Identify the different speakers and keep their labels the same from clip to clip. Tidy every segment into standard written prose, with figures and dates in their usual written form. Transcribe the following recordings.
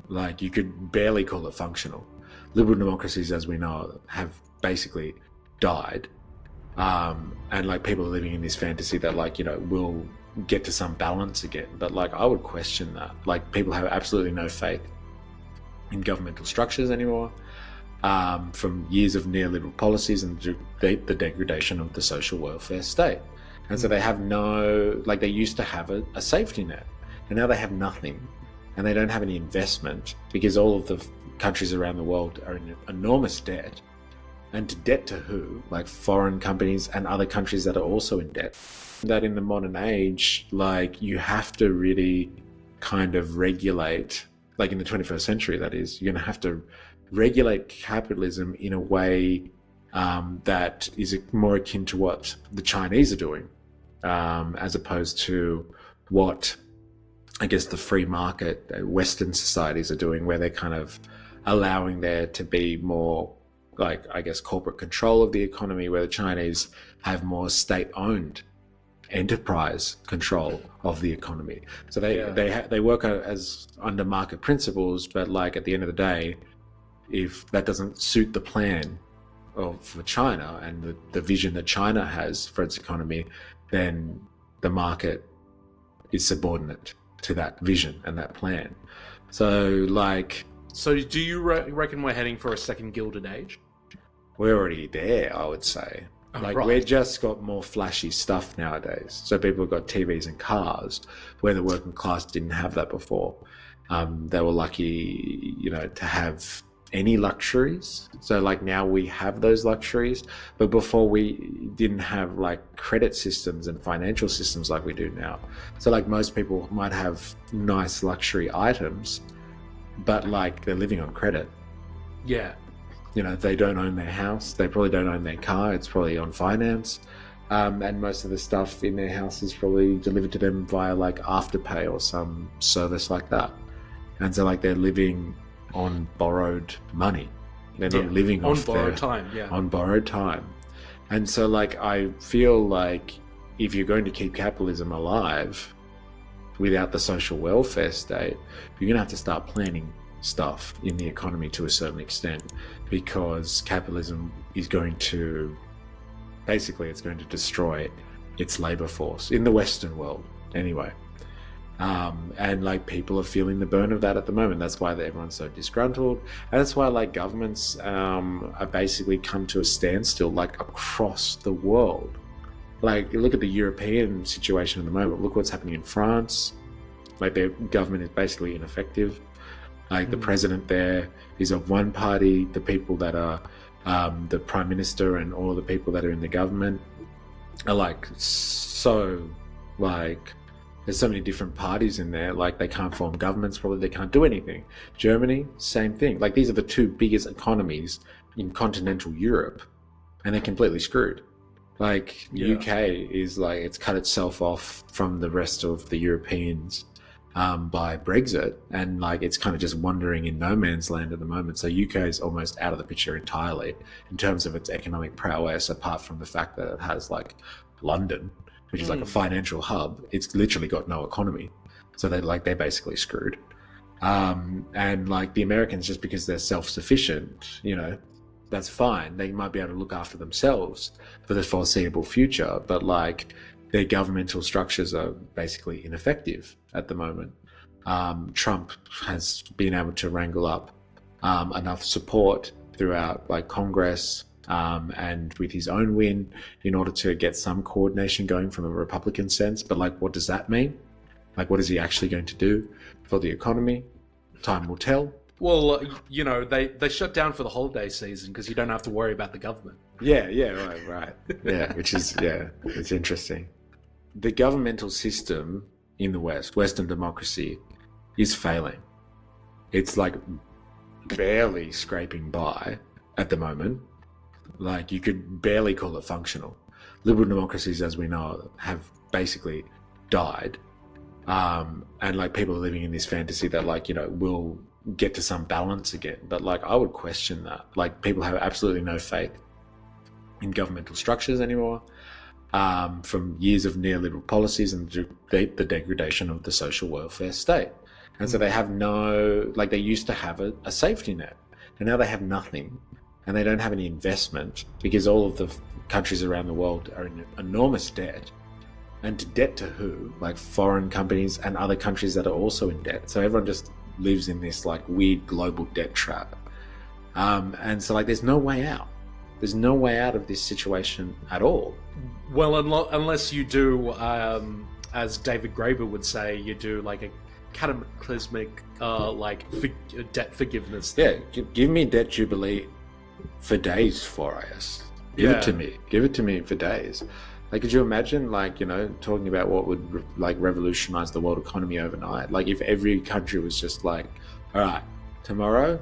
Speaker 1: Like, you could barely call it functional. Liberal democracies, as we know, have basically died. And like, people are living in this fantasy that, like, we'll get to some balance again. But like, I would question that. Like, people have absolutely no faith in governmental structures anymore, from years of neoliberal policies and the degradation of the social welfare state. And so they have no, like, they used to have a safety net, and now they have nothing. And they don't have any investment because all of the countries around the world are in enormous debt. And to debt to who? Like, foreign companies and other countries that are also in debt. That in the modern age, like, you have to really kind of regulate, like in the 21st century, that is, you're going to have to regulate capitalism in a way that is more akin to what the Chinese are doing, as opposed to what, I guess, the free market Western societies are doing, where they're kind of allowing there to be more, like, I guess, corporate control of the economy, where the Chinese have more state-owned enterprise control of the economy. So they work as under market principles, but like, at the end of the day, if that doesn't suit the plan for China and the vision that China has for its economy, then the market is subordinate to that vision and that plan. So
Speaker 2: do you reckon we're heading for a second Gilded Age?
Speaker 1: We're already there, I would say. We've just got more flashy stuff nowadays. So people have got TVs and cars, where the working class didn't have that before. They were lucky, to have any luxuries. So like, now we have those luxuries, but before we didn't have like credit systems and financial systems like we do now. So like, most people might have nice luxury items, but like, they're living on credit.
Speaker 2: Yeah.
Speaker 1: They don't own their house, they probably don't own their car, it's probably on finance. And most of the stuff in their house is probably delivered to them via like Afterpay or some service like that. And so like, they're living on borrowed money. They're not living
Speaker 2: on
Speaker 1: off
Speaker 2: borrowed time.
Speaker 1: On borrowed time. And so like, I feel like if you're going to keep capitalism alive without the social welfare state, you're going to have to start planning stuff in the economy to a certain extent, because capitalism is going to, basically, it's going to destroy its labor force in the Western world anyway. And like, people are feeling the burn of that at the moment. That's why everyone's so disgruntled, and that's why like, governments are basically come to a standstill, like, across the world. Like, look at the European situation at the moment. Look what's happening in France. Like, their government is basically ineffective. Like, the president there is of one party. The people that are the prime minister and all the people that are in the government are like, so like, there's so many different parties in there. Like, they can't form governments, probably they can't do anything. Germany, same thing. Like, these are the two biggest economies in continental Europe, and they're completely screwed. Like, UK is like, it's cut itself off from the rest of the Europeans by Brexit, and like, it's kind of just wandering in no man's land at the moment. So UK is almost out of the picture entirely in terms of its economic prowess, apart from the fact that it has like London, which is like a financial hub. It's literally got no economy. So they're basically screwed. And like, the Americans, just because they're self-sufficient, that's fine. They might be able to look after themselves for the foreseeable future, but like, their governmental structures are basically ineffective at the moment. Trump has been able to wrangle up enough support throughout like Congress and with his own win in order to get some coordination going from a Republican sense. But like, what does that mean? Like, what is he actually going to do for the economy? Time will tell.
Speaker 2: Well, they shut down for the holiday season because you don't have to worry about the government.
Speaker 1: Yeah, right. Yeah, which is, it's interesting. The governmental system in the West, Western democracy, is failing. It's like barely scraping by at the moment. Like, you could barely call it functional. Liberal democracies, as we know, have basically died. And like, people are living in this fantasy that like, we'll get to some balance again. But like, I would question that. Like, people have absolutely no faith in governmental structures anymore, from years of neoliberal policies and the degradation of the social welfare state. And so they have no, like they used to have a safety net, and now they have nothing, and they don't have any investment because all of the countries around the world are in enormous debt. And to debt to who? Like foreign companies and other countries that are also in debt. So everyone just lives in this like weird global debt trap. And so like there's no way out. There's no way out of this situation at all.
Speaker 2: Well, unless you do, as David Graeber would say, you do like a cataclysmic debt forgiveness thing.
Speaker 1: Yeah, give me debt jubilee for days, 4IS. Give it to me. Give it to me for days. Like, could you imagine, like, you know, talking about what would like revolutionize the world economy overnight? Like, if every country was just like, all right, tomorrow,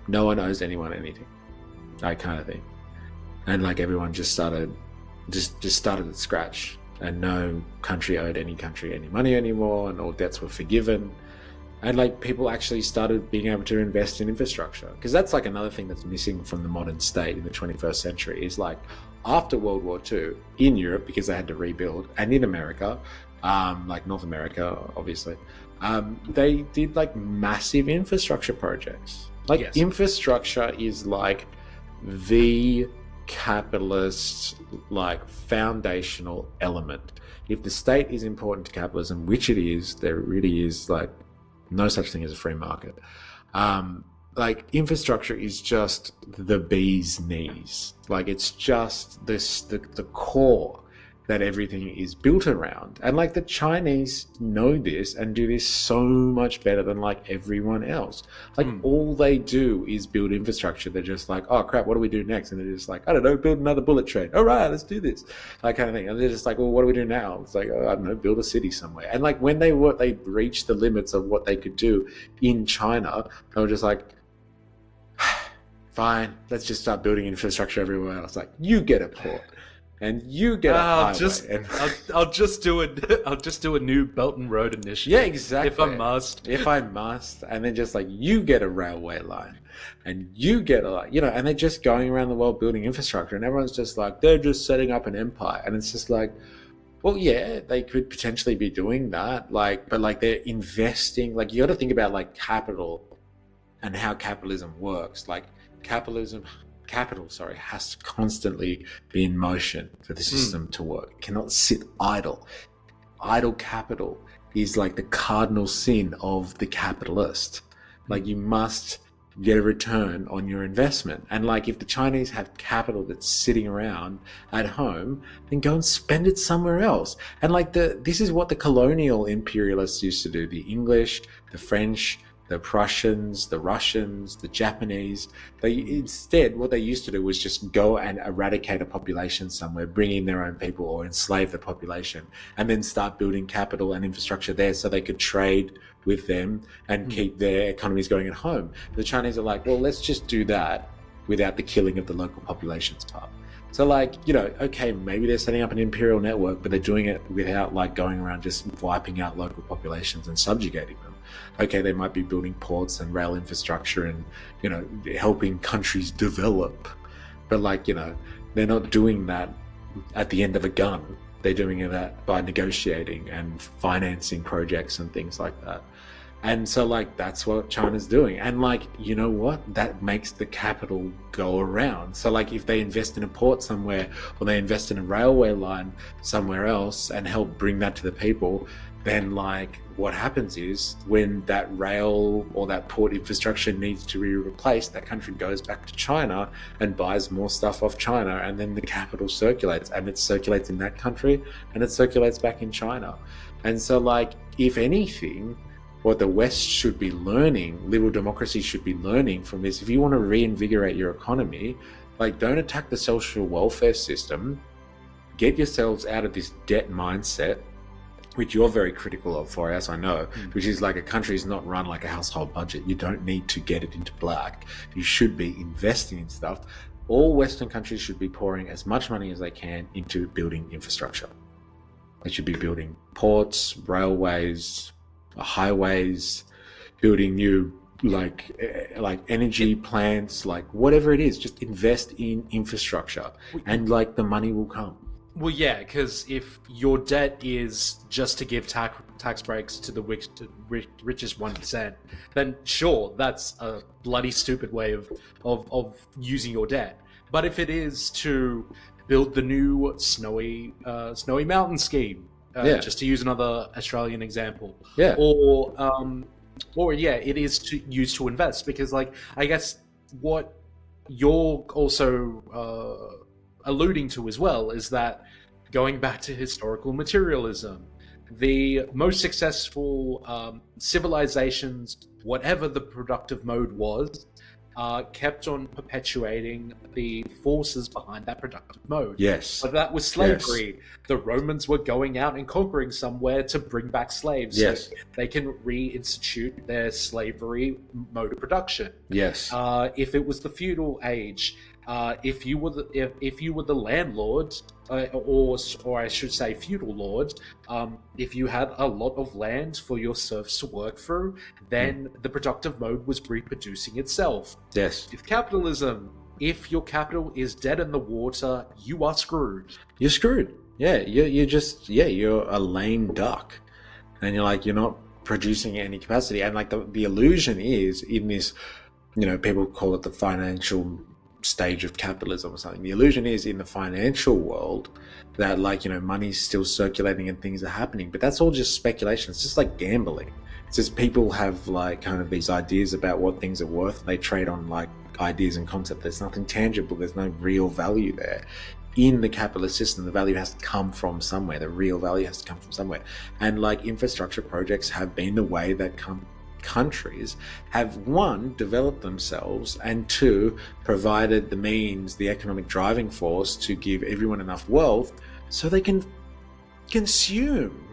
Speaker 1: no one owes anyone anything, that kind of thing, and like everyone just started at scratch, and no country owed any country any money anymore, and all debts were forgiven. And like people actually started being able to invest in infrastructure, because that's like another thing that's missing from the modern state in the 21st century is like after World War II in Europe, because they had to rebuild, and in America, like North America, obviously, they did like massive infrastructure projects. Like infrastructure is like the capitalist like foundational element. If the state is important to capitalism, which it is, there really is like no such thing as a free market. Like infrastructure is just the bee's knees. Like it's just the core that everything is built around. And like the Chinese know this and do this so much better than like everyone else. Like all they do is build infrastructure. They're just like, oh crap, what do we do next? And they're just like, I don't know, build another bullet train. All right, let's do this. That kind of thing. And they're just like, well, what do we do now? It's like, oh, I don't know, build a city somewhere. And like when they reached the limits of what they could do in China, they were just like, fine, let's just start building infrastructure everywhere else. Like you get a port. And you get a highway.
Speaker 2: I'll just do a new Belt and Road initiative.
Speaker 1: Yeah, exactly.
Speaker 2: If I
Speaker 1: must. And then just like you get a railway line, and you get and they're just going around the world building infrastructure, and everyone's just like they're just setting up an empire, and it's just like, well, yeah, they could potentially be doing that, like, but like they're investing. Like you got to think about like capital and how capitalism works. Like capital has to constantly be in motion for the system to work. It cannot sit idle. Idle capital is like the cardinal sin of the capitalist. Like you must get a return on your investment. And like if the Chinese have capital that's sitting around at home, then go and spend it somewhere else. And like this is what the colonial imperialists used to do. The English, the French, the Prussians, the Russians, the Japanese, what they used to do was just go and eradicate a population somewhere, bring in their own people or enslave the population, and then start building capital and infrastructure there so they could trade with them and keep their economies going at home. But the Chinese are like, well, let's just do that without the killing of the local populations part. So like, okay, maybe they're setting up an imperial network, but they're doing it without like going around just wiping out local populations and subjugating them. Okay, they might be building ports and rail infrastructure and, helping countries develop. But like, they're not doing that at the end of a gun. They're doing that by negotiating and financing projects and things like that. And so like that's what China's doing. And like, you know what? That makes the capital go around. So like if they invest in a port somewhere or they invest in a railway line somewhere else and help bring that to the people, then like what happens is when that rail or that port infrastructure needs to be replaced, that country goes back to China and buys more stuff off China, and then the capital circulates, and it circulates in that country and it circulates back in China. And so like if anything, what the West should be learning, liberal democracy should be learning from this, if you want to reinvigorate your economy, like don't attack the social welfare system, get yourselves out of this debt mindset, which you're very critical of, for us, I know, which is like a country is not run like a household budget. You don't need to get it into black. You should be investing in stuff. All Western countries should be pouring as much money as they can into building infrastructure. They should be building ports, railways, highways, building new like energy plants, like whatever it is, just invest in infrastructure and like the money will come.
Speaker 2: Well, yeah, because if your debt is just to give tax breaks to the richest 1%, then sure, that's a bloody stupid way of using your debt. But if it is to build the new snowy mountain scheme,
Speaker 1: Yeah.
Speaker 2: just to use another Australian example,
Speaker 1: Yeah.
Speaker 2: or yeah, it is to use to invest, because like I guess what you're also alluding to as well is that, going back to historical materialism, the most successful civilizations, whatever the productive mode was, kept on perpetuating the forces behind that productive mode.
Speaker 1: Yes.
Speaker 2: But that was slavery. Yes. The Romans were going out and conquering somewhere to bring back slaves,
Speaker 1: yes,
Speaker 2: so they can reinstitute their slavery mode of production.
Speaker 1: Yes.
Speaker 2: If it was the feudal age, if you were the landlord, or I should say feudal lord, if you had a lot of land for your serfs to work through, then the productive mode was reproducing itself.
Speaker 1: Yes.
Speaker 2: With capitalism, if your capital is dead in the water, you are screwed.
Speaker 1: You're screwed. Yeah, you're a lame duck, and you're not producing any capacity. And like the illusion is in this, people call it the financial stage of capitalism or something. The illusion is in the financial world that money's still circulating and things are happening, but that's all just speculation. It's just like gambling. It's just people have kind of these ideas about what things are worth, and they trade on ideas and concepts. There's nothing tangible. There's no real value there. In the capitalist system, the value has to come from somewhere. The real value has to come from somewhere. And infrastructure projects have been the way that countries have, one, developed themselves, and two, provided the means, the economic driving force to give everyone enough wealth so they can consume